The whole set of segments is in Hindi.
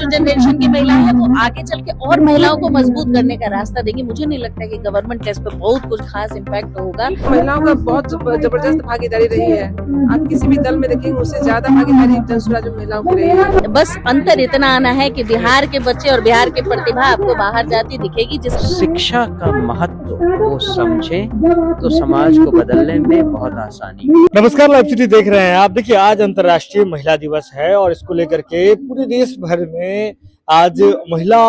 जो जनरेशन की महिलाएं हैं वो आगे चल के और महिलाओं को मजबूत करने का रास्ता देगी। मुझे नहीं लगता कि गवर्नमेंट का इस पर बहुत कुछ खास इम्पैक्ट होगा। महिलाओं का बहुत जबरदस्त भागीदारी रही है। आप किसी भी दल में देखेंगे उससे ज्यादा भागीदारी जनसुराज में महिलाओं की रही है। बस अंतर इतना आना है कि बिहार के बच्चे और बिहार की प्रतिभा आपको बाहर जाती दिखेगी। जिस शिक्षा का महत्व वो समझे तो समाज को बदलने में बहुत आसानी है। नमस्कार, लाइव सिटी देख रहे हैं आप। देखिए, आज अंतर्राष्ट्रीय महिला दिवस है और इसको लेकर के पूरे देश भर में आज महिला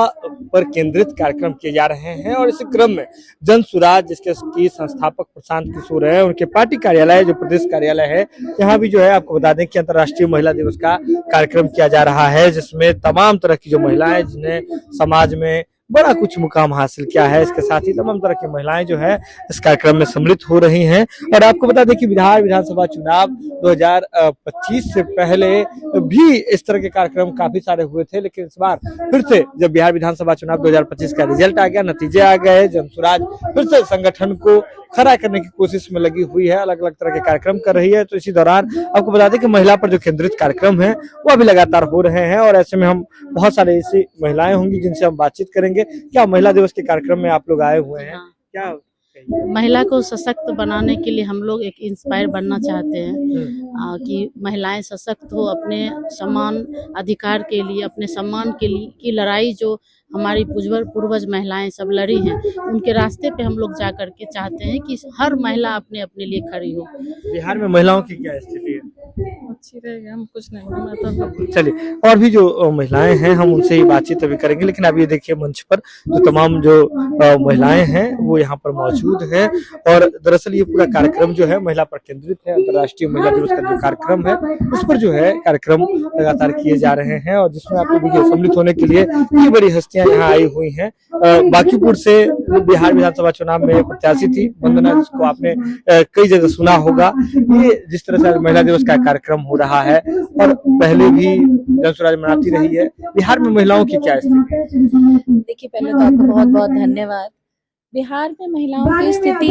पर केंद्रित कार्यक्रम किए जा रहे हैं और इसी क्रम में जनसुराज जिसके की संस्थापक प्रशांत किशोर है, उनके पार्टी कार्यालय जो प्रदेश कार्यालय है, यहाँ भी जो है आपको बता दें कि अंतर्राष्ट्रीय महिला दिवस का कार्यक्रम किया जा रहा है, जिसमें तमाम तरह की जो महिलाएं जिन्हें समाज में बड़ा कुछ मुकाम हासिल किया है, इसके साथ ही तमाम तरह की महिलाएं जो है इस कार्यक्रम में सम्मिलित हो रही हैं। और आपको बता दें कि बिहार विधानसभा चुनाव 2025 से पहले भी इस तरह के कार्यक्रम काफी सारे हुए थे, लेकिन इस बार फिर से जब बिहार विधानसभा चुनाव 2025 का रिजल्ट आ गया, नतीजे आ गए, जनसुराज फिर से संगठन को खड़ा करने की कोशिश में लगी हुई है, अलग अलग तरह के कार्यक्रम कर रही है। तो इसी दौरान आपको बता दें कि महिला पर जो केंद्रित कार्यक्रम है वो अभी लगातार हो रहे हैं और ऐसे में हम बहुत सारे ऐसी महिलाएं होंगी जिनसे हम बातचीत करेंगे। क्या महिला दिवस के कार्यक्रम में आप लोग आए हुए हैं? क्या महिला को सशक्त बनाने के लिए हम लोग एक इंस्पायर बनना चाहते हैं कि महिलाएं सशक्त हो, अपने समान अधिकार के लिए, अपने सम्मान के लिए की लड़ाई जो हमारी पूर्वज महिलाएं सब लड़ी हैं, उनके रास्ते पे हम लोग जा करके चाहते हैं कि हर महिला अपने अपने लिए खड़ी हो। बिहार में महिलाओं की क्या स्थिति है? अच्छी रहेगी, हम कुछ नहीं। चलिए, और भी जो महिलाएं हैं हम उनसे ही बातचीत अभी करेंगे, लेकिन अभी देखिए मंच पर जो तमाम जो महिलाएं हैं वो यहाँ पर मौजूद हैं और दरअसल ये पूरा कार्यक्रम जो है महिला पर केंद्रित है। अंतर्राष्ट्रीय महिला दिवस का जो कार्यक्रम है उस पर जो है कार्यक्रम लगातार किए जा रहे हैं और जिसमें आप देखिए सम्मिलित होने के लिए कई बड़ी हस्तियां यहाँ आई हुई हैं। बांकीपुर से बिहार विधानसभा चुनाव में प्रत्याशी थी वंदना, जिसको आपने कई जगह सुना होगा। ये जिस तरह से महिला दिवस का कार्यक्रम हो रहा है और पहले भी जनसुराज मनाती रही है, बिहार में महिलाओं की क्या स्थिति है? देखिए, पहले तो आपको बहुत बहुत धन्यवाद। बिहार में महिलाओं की स्थिति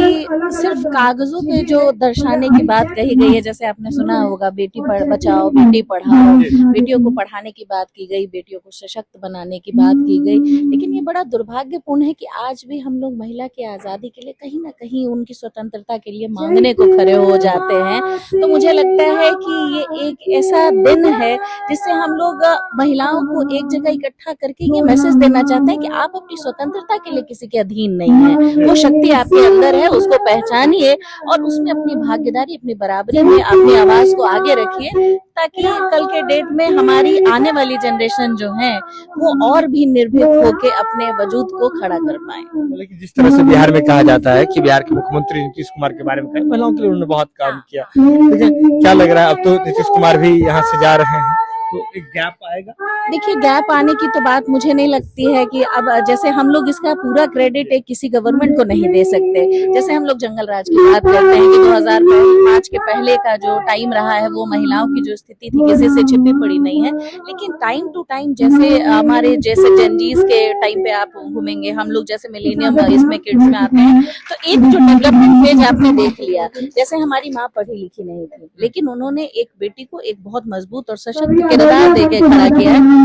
सिर्फ कागजों पे जो दर्शाने की बात कही गई है, जैसे आपने सुना होगा बेटी बचाओ बेटी पढ़ाओ, बेटियों को पढ़ाने की बात की गई, बेटियों को सशक्त बनाने की बात की गई, लेकिन ये बड़ा दुर्भाग्यपूर्ण है कि आज भी हम लोग महिला की आजादी के लिए कहीं ना कहीं उनकी स्वतंत्रता के लिए मांगने को खड़े हो जाते हैं। तो मुझे लगता है कि ये एक ऐसा दिन है जिससे हम लोग महिलाओं को एक जगह इकट्ठा करके ये मैसेज देना चाहते हैं कि आप अपनी स्वतंत्रता के लिए किसी के अधीन नहीं है। वो शक्ति आपके अंदर है, उसको पहचानिए और उसमें अपनी भागीदारी, अपनी बराबरी में अपनी आवाज को आगे रखिए, ताकि कल के डेट में हमारी आने वाली जनरेशन जो है वो और भी निर्भीक होके अपने वजूद को खड़ा कर पाए। लेकिन जिस तरह से बिहार में कहा जाता है कि बिहार के मुख्यमंत्री नीतीश कुमार के बारे में कहा, महिलाओं के लिए उन्होंने बहुत काम किया, लेकिन क्या लग रहा है अब तो नीतीश कुमार भी यहाँ से जा रहे हैं तो एक गैप आएगा? देखिए, गैप आने की तो बात मुझे नहीं लगती है कि अब जैसे हम लोग इसका पूरा क्रेडिट एक किसी गवर्नमेंट को नहीं दे सकते। जैसे हम लोग जंगल राज की बात करते हैं कि 2005 के पहले का जो टाइम रहा है वो महिलाओं की जो स्थिति थी किसी से छिपी पड़ी नहीं है, लेकिन टाइम टू टाइम जैसे हमारे जैसे जेनजीज के टाइम पे आप घूमेंगे, हम लोग जैसे मिलेनियम इसमें किड्स में आते हैं, तो एक जो डेवलपमेंट फेज आपने देख लिया। जैसे हमारी माँ पढ़ी लिखी नहीं थी, लेकिन उन्होंने एक बेटी को एक बहुत मजबूत और सशक्त किरदार देके खड़ा किया है।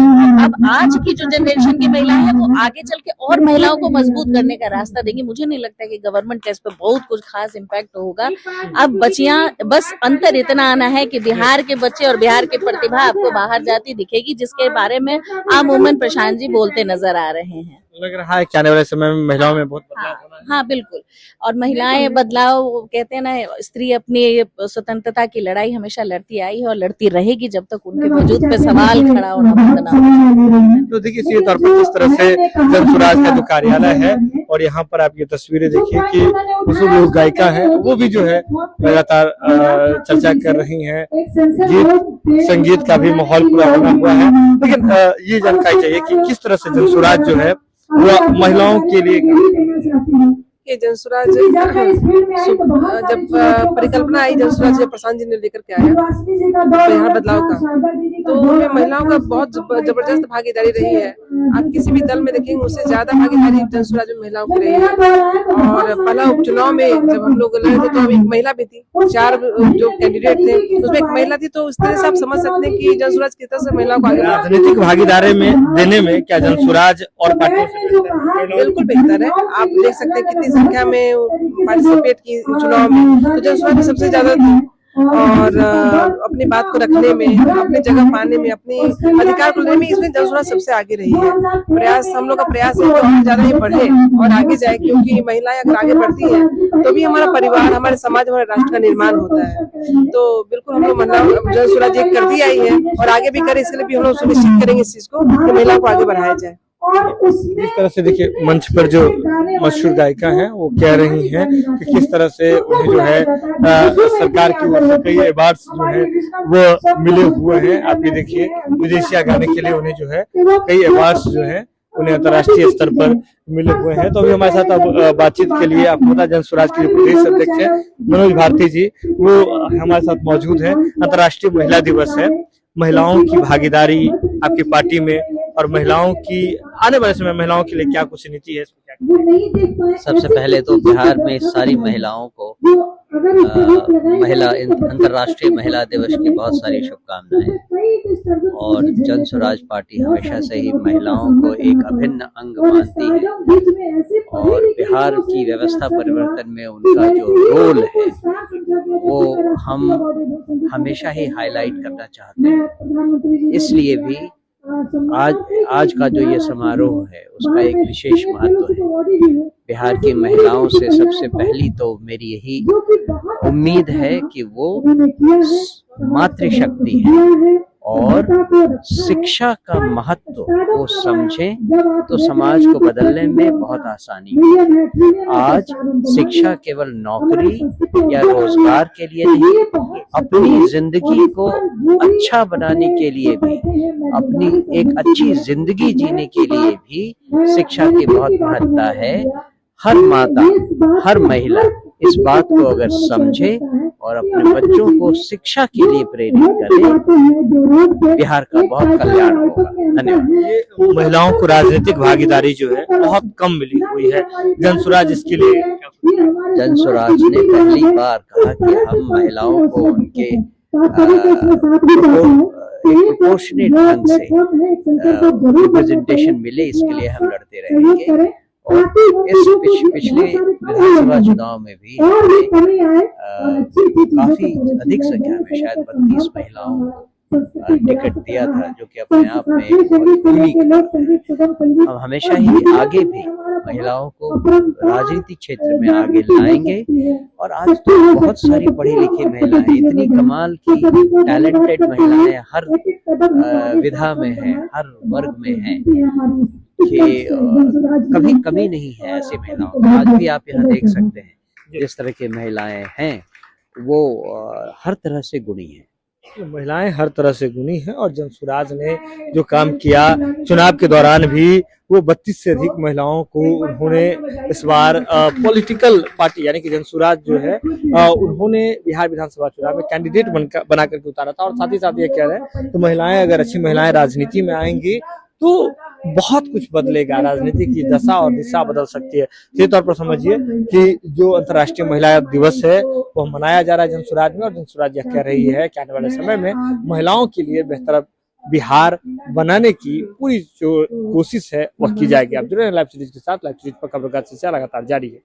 अब आज की जो जनरेशन की महिलाएं हैं वो आगे चल के और महिलाओं को मजबूत करने का रास्ता देगी। मुझे नहीं लगता कि गवर्नमेंट का इस पर बहुत कुछ खास इम्पैक्ट होगा। अब बच्चियां, बस अंतर इतना आना है कि बिहार के बच्चे और बिहार की प्रतिभा आपको बाहर जाती दिखेगी, जिसके बारे में अमूमन प्रशांत जी बोलते नजर आ रहे हैं। लग रहा है कि आने वाले समय में महिलाओं में बहुत बदलाव होना है। हाँ बिल्कुल, और महिलाएं बदलाव कहते हैं ना, स्त्री अपनी स्वतंत्रता की लड़ाई हमेशा लड़ती आई है और लड़ती रहेगी जब तक उनके वजूद पे सवाल खड़ा होना बंद ना हो। तो देखिए, इसी तौर पर जिस तरह से जनसुराज का जो कार्यालय है और यहाँ पर आप ये तस्वीरें देखिए कि कुछ लोग गायिका है वो भी जो है लगातार चर्चा कर रही हैं, गीत संगीत का भी माहौल पूरा बना हुआ है। लेकिन ये जानकारी चाहिए कि किस तरह से जनसुराज जो है वो महिलाओं के लिए कि जनसुराज जब परिकल्पना आई, जनसुराज जब प्रशांत जी ने लेकर के आया बिहार बदलाव का, तो उनमें महिलाओं का बहुत जबरदस्त भागीदारी रही है। आप किसी भी दल में देखेंगे उससे ज्यादा भागीदारी जनसुराज में महिलाओं की रही है। और पहला उपचुनाव में जब हम लोग लड़े थे तो एक महिला भी थी, 4 जो कैंडिडेट थे उसमें एक महिला थी। तो इस तरह से आप समझ सकते हैं कि जनसुराज किस तरह से महिलाओं को आगे राजनीतिक भागीदारी में देने में क्या जनसुराज और पार्टियों से बेहतर है? बिल्कुल बेहतर है। आप देख सकते हैं कितनी संख्या में पार्टिसिपेट की चुनाव में, तो जनसुराज में सबसे ज्यादा थी। और अपनी बात को रखने में, अपनी जगह पाने में, अपने अधिकार को लेने में इसमें जनसुराज सबसे आगे रही है। प्रयास, हम लोग का प्रयास है कि और ज्यादा ये बढ़े और आगे जाए, क्योंकि महिलाएं अगर आगे बढ़ती हैं तो भी हमारा परिवार, हमारे समाज, हमारे राष्ट्र का निर्माण होता है। तो बिल्कुल हम लोग महिलाओं जनसुराज एक कर दी आई है और आगे भी करे, इसके लिए भी हम लोग सुनिश्चित करेंगे इस चीज को कि महिलाओं को आगे बढ़ाया जाए। जिस तरह से देखिए मंच पर जो मशहूर गायिका हैं वो कह रही हैं कि किस तरह से उन्हें जो है सरकार की ओर से कई अवार्ड्स जो है वो मिले हुए हैं। आप ये देखिए विदेशिया गाने के लिए उन्हें जो है कई अवार्ड्स जो है उन्हें अंतर्राष्ट्रीय स्तर पर मिले हुए हैं। तो अभी हमारे साथ अब बातचीत के लिए आपको पता जनसुराज के प्रदेश अध्यक्ष है मनोज भारती जी, वो हमारे साथ मौजूद है। अंतर्राष्ट्रीय महिला दिवस है, महिलाओं की भागीदारी आपकी पार्टी में और महिलाओं की आने वाले समय महिलाओं के लिए क्या कुछ नीति है? सबसे पहले तो बिहार में सारी महिलाओं को महिला अंतर्राष्ट्रीय महिला दिवस की बहुत सारी शुभकामनाएं। और जनसुराज पार्टी हमेशा से ही महिलाओं को एक अभिन्न अंग मानती है और बिहार की व्यवस्था परिवर्तन में उनका जो रोल है वो हम हमेशा ही हाईलाइट करना चाहते हैं। इसलिए भी आज का जो ये समारोह है उसका एक विशेष महत्व है। बिहार की महिलाओं से सबसे पहली तो मेरी यही उम्मीद है कि वो मातृशक्ति है और शिक्षा का महत्व वो समझें तो समाज को बदलने में बहुत आसानी है। आज शिक्षा केवल नौकरी या रोजगार के लिए नहीं, अपनी जिंदगी को अच्छा बनाने के लिए भी, अपनी एक अच्छी जिंदगी जीने के लिए भी शिक्षा की बहुत महत्ता है। हर माता, हर महिला इस बात को अगर समझे और अपने बच्चों को शिक्षा के लिए प्रेरित करे, बिहार का बहुत कल्याण होगा। धन्यवाद। महिलाओं को राजनीतिक भागीदारी जो है बहुत कम मिली हुई है, जनसुराज इसके लिए जनसुराज ने पहली बार कहा कि हम महिलाओं को उनके प्रोपोर्शनेट ढंग से रिप्रेजेंटेशन मिले, इसके लिए हम लड़ते रहेंगे। और इस पिछले विधानसभा चुनाव में भी काफी अधिक संख्या में, शायद 32 महिलाओं को टिकट दिया था, जो कि अपने आप में हम हमेशा ही आगे भी महिलाओं को राजनीतिक क्षेत्र में आगे लाएंगे। और आज तो बहुत सारी पढ़ी लिखी महिलाएं, इतनी कमाल की टैलेंटेड महिलाएं हर विधा में हैं, हर वर्ग में हैं कि कभी कमी नहीं है ऐसी महिलाओं। आज भी आप यहाँ देख सकते हैं जिस तरह की महिलाएं हैं वो हर तरह से गुणी हैं। महिलाएं हर तरह से गुणी हैं और जनसुराज ने जो काम किया चुनाव के दौरान भी, वो 32 से अधिक महिलाओं को उन्होंने इस बार पॉलिटिकल पार्टी यानी कि जनसुराज जो है उन्होंने बिहार विधानसभा चुनाव में कैंडिडेट बना करके उतारा था। और साथ ही साथ ये कह रहे हैं तो महिलाएं, अगर अच्छी महिलाएं राजनीति में आएंगी तो बहुत कुछ बदलेगा, राजनीति की दशा और दिशा बदल सकती है। इसी तौर पर समझिए कि जो अंतर्राष्ट्रीय महिला दिवस है वो मनाया जा रहा है जनसुराज में, और जनसुराज यह कह रही है कि आने वाले समय में महिलाओं के लिए बेहतर बिहार बनाने की पूरी जो कोशिश है वह की जाएगी। आप जुड़े हैं लाइव सीरीज के साथ। लाइव सीरीज पर खबरों का सिलसिला लगातार जारी है।